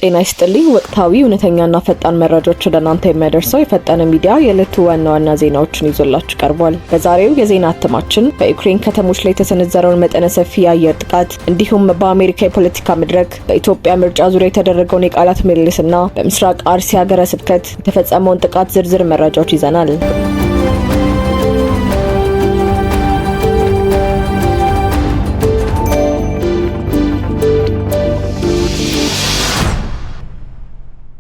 ጤና ይስጥልኝ። ወቅታዊ እውነተኛና ፈጣን መረጃዎች ለእናንተ የሚያደርሰው የፈጠነ ሚዲያ የዕለቱ ዋና ዋና ዜናዎችን ይዞላችሁ ቀርቧል። በዛሬው የዜና እትማችን በዩክሬን ከተሞች ላይ የተሰነዘረውን መጠነ ሰፊ የአየር ጥቃት እንዲሁም በአሜሪካ የፖለቲካ መድረክ በኢትዮጵያ ምርጫ ዙሪያ የተደረገውን የቃላት ምልልስና በምስራቅ አርሲ ሀገረ ስብከት የተፈጸመውን ጥቃት ዝርዝር መረጃዎች ይዘናል።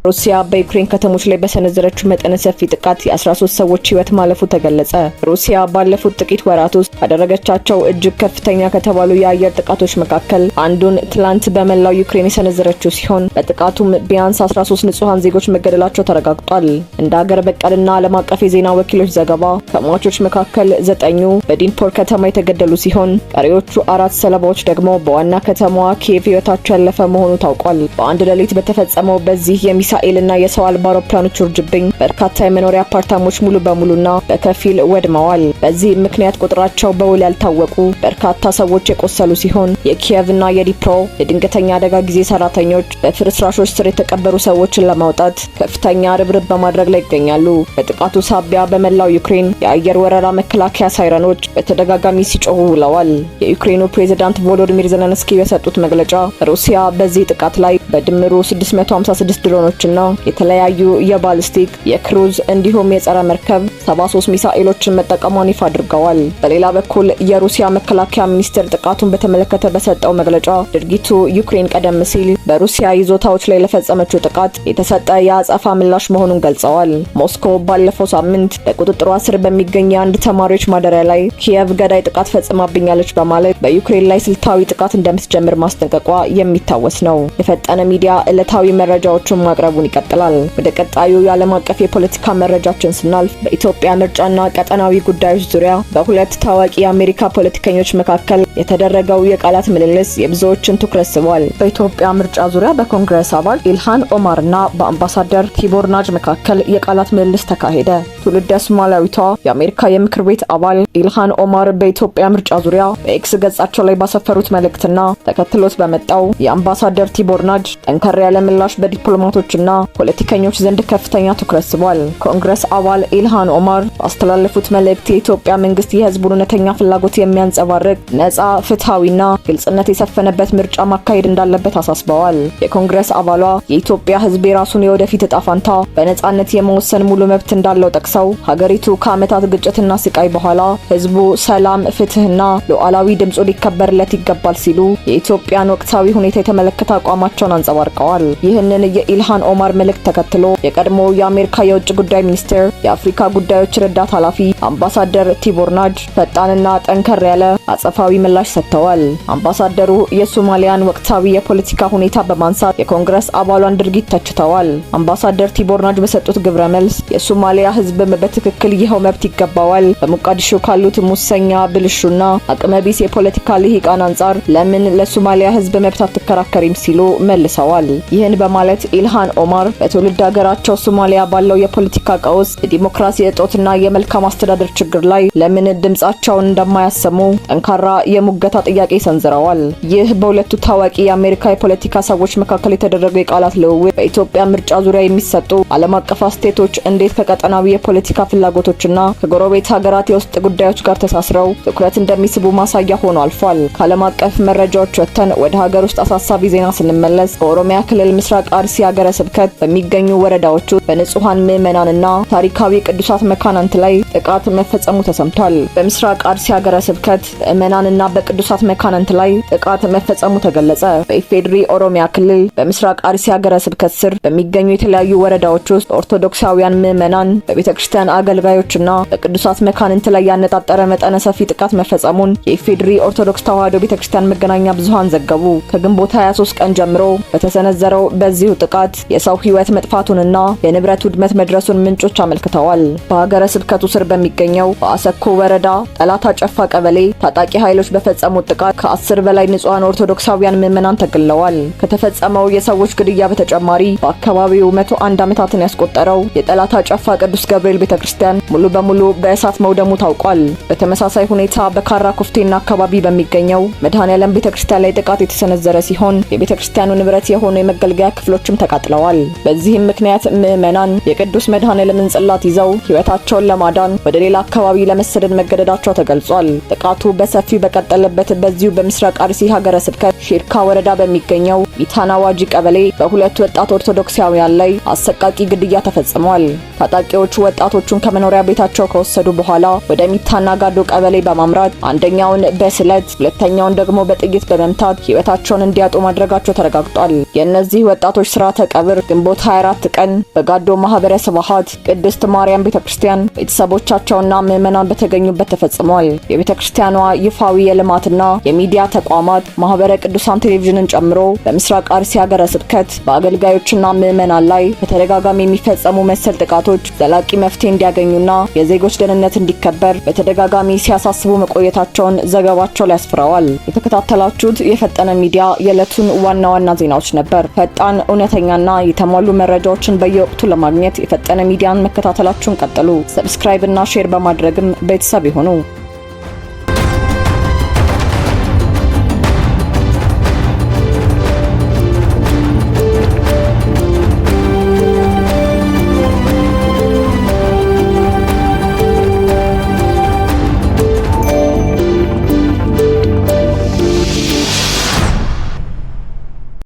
ሩሲያ በዩክሬን ከተሞች ላይ በሰነዘረችው መጠነ ሰፊ ጥቃት የ13 ሰዎች ሕይወት ማለፉ ተገለጸ። ሩሲያ ባለፉት ጥቂት ወራት ውስጥ ባደረገቻቸው እጅግ ከፍተኛ ከተባሉ የአየር ጥቃቶች መካከል አንዱን ትላንት በመላው ዩክሬን የሰነዘረችው ሲሆን በጥቃቱም ቢያንስ 13 ንጹሃን ዜጎች መገደላቸው ተረጋግጧል። እንደ ሀገር በቀልና ዓለም አቀፍ የዜና ወኪሎች ዘገባ ከሟቾች መካከል 9ኙ በዲንፖር ከተማ የተገደሉ ሲሆን ቀሪዎቹ 4 ሰለባዎች ደግሞ በዋና ከተማዋ ኪየቭ ሕይወታቸው ያለፈ መሆኑ ታውቋል። በአንድ ሌሊት በተፈጸመው በዚህ ሚሳኤልና የሰው አልባ አውሮፕላኖች ውርጅብኝ በርካታ የመኖሪያ አፓርታሞች ሙሉ በሙሉና በከፊል ወድመዋል። በዚህ ምክንያት ቁጥራቸው በውል ያልታወቁ በርካታ ሰዎች የቆሰሉ ሲሆን የኪየቭና የዲፕሮ የድንገተኛ አደጋ ጊዜ ሰራተኞች በፍርስራሾች ስር የተቀበሩ ሰዎችን ለማውጣት ከፍተኛ ርብርብ በማድረግ ላይ ይገኛሉ። በጥቃቱ ሳቢያ በመላው ዩክሬን የአየር ወረራ መከላከያ ሳይረኖች በተደጋጋሚ ሲጮሁ ውለዋል። የዩክሬኑ ፕሬዝዳንት ቮሎዲሚር ዜሌንስኪ በሰጡት መግለጫ ሩሲያ በዚህ ጥቃት ላይ በድምሩ 656 ድሮኖች እና የተለያዩ የባሊስቲክ የክሩዝ እንዲሁም የጸረ መርከብ 73 ሚሳኤሎችን መጠቀሟን ይፋ አድርገዋል። በሌላ በኩል የሩሲያ መከላከያ ሚኒስቴር ጥቃቱን በተመለከተ በሰጠው መግለጫ ድርጊቱ ዩክሬን ቀደም ሲል በሩሲያ ይዞታዎች ላይ ለፈጸመችው ጥቃት የተሰጠ የአጸፋ ምላሽ መሆኑን ገልጸዋል። ሞስኮ ባለፈው ሳምንት በቁጥጥሯ ስር በሚገኝ የአንድ ተማሪዎች ማደሪያ ላይ ኪየቭ ገዳይ ጥቃት ፈጽማብኛለች በማለት በዩክሬን ላይ ስልታዊ ጥቃት እንደምትጀምር ማስጠንቀቋ የሚታወስ ነው። የፈጠነ ሚዲያ ዕለታዊ መረጃዎችን ማቅረቡን ይቀጥላል። ወደ ቀጣዩ የዓለም አቀፍ የፖለቲካ መረጃችን ስናልፍ በኢትዮጵያ ምርጫና ቀጠናዊ ጉዳዮች ዙሪያ በሁለት ታዋቂ የአሜሪካ ፖለቲከኞች መካከል የተደረገው የቃላት ምልልስ የብዙዎችን ትኩረት ስቧል። በኢትዮጵያ ምርጫ ዙሪያ በኮንግረስ አባል ኢልሃን ኦማርና በአምባሳደር ቲቦር ናጅ መካከል የቃላት ምልልስ ተካሄደ። ትውልደ ሶማሊያዊቷ የአሜሪካ የምክር ቤት አባል ኢልሃን ኦማር በኢትዮጵያ ምርጫ ዙሪያ በኤክስ ገጻቸው ላይ ባሰፈሩት መልእክትና ተከትሎት በመጣው የአምባሳደር ቲቦር ናጅ ጠንከር ያለ ምላሽ በዲፕሎማቶችና ፖለቲከኞች ዘንድ ከፍተኛ ትኩረት ስቧል። ኮንግረስ አባል ኢልሃን ኦማር ባስተላለፉት መልእክት የኢትዮጵያ መንግስት የህዝቡን እውነተኛ ፍላጎት የሚያንጸባርቅ ነጻ፣ ፍትሃዊና ግልጽነት የሰፈነበት ምርጫ ማካሄድ እንዳለበት አሳስበዋል። የኮንግረስ አባሏ የኢትዮጵያ ህዝብ የራሱን የወደፊት እጣ ፈንታ በነጻነት የመወሰን ሙሉ መብት እንዳለው ጠቅሰው ሀገሪቱ ከዓመታት ግጭትና ስቃይ በኋላ ህዝቡ ሰላም፣ ፍትህና ሉዓላዊ ድምፁ ሊከበርለት ይገባል ሲሉ የኢትዮጵያን ወቅታዊ ሁኔታ የተመለከተ አቋማቸውን አንጸባርቀዋል። ይህንን የኢልሃን ኦማር መልእክት ተከትሎ የቀድሞ የአሜሪካ የውጭ ጉዳይ ሚኒስቴር የአፍሪካ ጉዳዮች ረዳት ኃላፊ አምባሳደር ቲቦር ናጅ ፈጣንና ጠንከር ያለ አጸፋዊ ምላሽ ሰጥተዋል። አምባሳደሩ የሶማሊያን ወቅታዊ የፖለቲካ ሁኔታ በማንሳት የኮንግረስ አባሏን ድርጊት ተችተዋል። አምባሳደር ቲቦር ናጅ በሰጡት ግብረ መልስ የሶማሊያ ህዝብም በትክክል ይኸው መብት ይገባዋል፣ በሞቃዲሾ ካሉት ሙሰኛ፣ ብልሹና አቅመቢስ የፖለቲካ ልሂቃን አንጻር ለምን ለሶማሊያ ህዝብ መብት አትከራከሪም ሲሉ መልሰዋል። ይህን በማለት ኢልሃን ኦማር በትውልድ ሀገራቸው ሶማሊያ ባለው የፖለቲካ ቀውስ፣ የዲሞክራሲ እጦትና የመልካም አስተዳደር ችግር ላይ ለምን ድምጻቸውን እንደማያሰሙ ጠንካራ የሙገታ ጥያቄ ሰንዝረዋል። ይህ በሁለቱ ታዋቂ የአሜሪካ የፖለቲካ ሰዎች መካከል የተደረገው የቃላት ልውውጥ በኢትዮጵያ ምርጫ ዙሪያ የሚሰጡ ዓለም አቀፍ አስተያየቶች እንዴት ከቀጠናዊ የፖለቲካ ፍላጎቶችና ከጎረቤት ሀገራት የውስጥ ጉዳዮች ጋር ተሳስረው ትኩረት እንደሚስቡ ማሳያ ሆኖ አልፏል። ከዓለም አቀፍ መረጃዎች ወጥተን ወደ ሀገር ውስጥ አሳሳቢ ዜና ስንመለስ በኦሮሚያ ክልል ምስራቅ አርሲ ሀገረ ስብከት በሚገኙ ወረዳዎች በንጹሃን ምዕመናንና ታሪካዊ ቅዱሳት መካናንት ላይ ጥቃት መፈጸሙ ተሰምቷል። በምስራቅ አርሲ ሀገረ ስብከት በምዕመናንና በቅዱሳት መካናንት ላይ ጥቃት መፈጸሙ ተገለጸ። በኢፌድሪ ኦሮሚያ ክልል በምስራቅ አርሲ ሀገረ ስብከት ስር በሚገኙ የተለያዩ ወረዳዎች ውስጥ ኦርቶዶክሳውያን ምዕመናን በቤተክርስቲያን አገልጋዮችና በቅዱሳት መካናንት ላይ ያነጣጠረ መጠነ ሰፊ ጥቃት መፈጸሙን የኢፌድሪ ኦርቶዶክስ ተዋሕዶ ቤተክርስቲያን መገናኛ ብዙሃን ዘገቡ። ከግንቦት 23 ቀን ጀምሮ በተሰነዘረው በዚሁ ጥቃት የሰው ሕይወት መጥፋቱንና የንብረት ውድመት መድረሱን ምንጮች አመልክተዋል። በሀገረ ስብከቱ ስር በሚገኘው በአሰኮ ወረዳ ጠላት አጨፋ ቀበሌ ታጣቂ ኃይሎች በፈጸሙት ጥቃት ከ10 በላይ ንጹሃን ኦርቶዶክሳውያን ምዕመናን ተገድለዋል። ከተፈጸመው የሰዎች ግድያ በተጨማሪ በአካባቢው 101 ዓመታትን ያስቆጠረው የጠላት አጨፋ ቅዱስ ገብርኤል ቤተክርስቲያን ሙሉ በሙሉ በእሳት መውደሙ ታውቋል። በተመሳሳይ ሁኔታ በካራ ኩፍቴና አካባቢ በሚገኘው መድኃኔዓለም ቤተክርስቲያን ላይ ጥቃት የተሰነዘረ ሲሆን የቤተክርስቲያኑ ንብረት የሆኑ የመገልገያ ክፍሎችም ተቃጥለዋል። በዚህም ምክንያት ምዕመናን የቅዱስ መድኃኔዓለምን ጽላት ይዘው ሕይወታቸውን ለማዳን ወደ ሌላ አካባቢ ለመሰደድ መገደዳቸው ተገልጿል። ጥቃቱ በሰፊው በቀጠለበት በዚሁ በምስራቅ አርሲ ሀገረ ስብከት ሺርካ ወረዳ በሚገኘው ሚታና ዋጂ ቀበሌ በሁለት ወጣት ኦርቶዶክሳውያን ላይ አሰቃቂ ግድያ ተፈጽሟል። ታጣቂዎቹ ወጣቶቹን ከመኖሪያ ቤታቸው ከወሰዱ በኋላ ወደ ሚታና ጋዶ ቀበሌ በማምራት አንደኛውን በስለት ሁለተኛውን ደግሞ በጥይት በመምታት ሕይወታቸውን እንዲያጡ ማድረጋቸው ተረጋግጧል። የእነዚህ ወጣቶች ስርዓተ ቀብር ግንቦት 24 ቀን በጋዶ ማህበረ ስብሃት ቅድስት ማርያም ቤተክርስቲያን ቤተሰቦቻቸውና ምዕመናን በተገኙበት ተፈጽሟል። የቤተክርስቲያኗ ይፋዊ የልማትና የሚዲያ ተቋማት ማህበረ ቅዱሳን ቴሌቪዥንን ጨምሮ በምስራቅ አርሲ ሀገረ ስብከት በአገልጋዮችና ምዕመናን ላይ በተደጋጋሚ የሚፈጸሙ መሰል ጥቃቶች ዘላቂ መፍትሄ እንዲያገኙና የዜጎች ደህንነት እንዲከበር በተደጋጋሚ ሲያሳስቡ መቆየታቸውን ዘገባቸው ላይ አስፍረዋል። የተከታተላችሁት የፈጠነ ሚዲያ የዕለቱን ዋና ዋና ዜናዎች ነበር። ፈጣን፣ እውነተኛና የተሟሉ መረጃዎችን በየወቅቱ ለማግኘት የፈጠነ ሚዲያን መከታተላችሁን ቀጥሉ። ሰብስክራይብ እና ሼር በማድረግም ቤተሰብ ይሁኑ።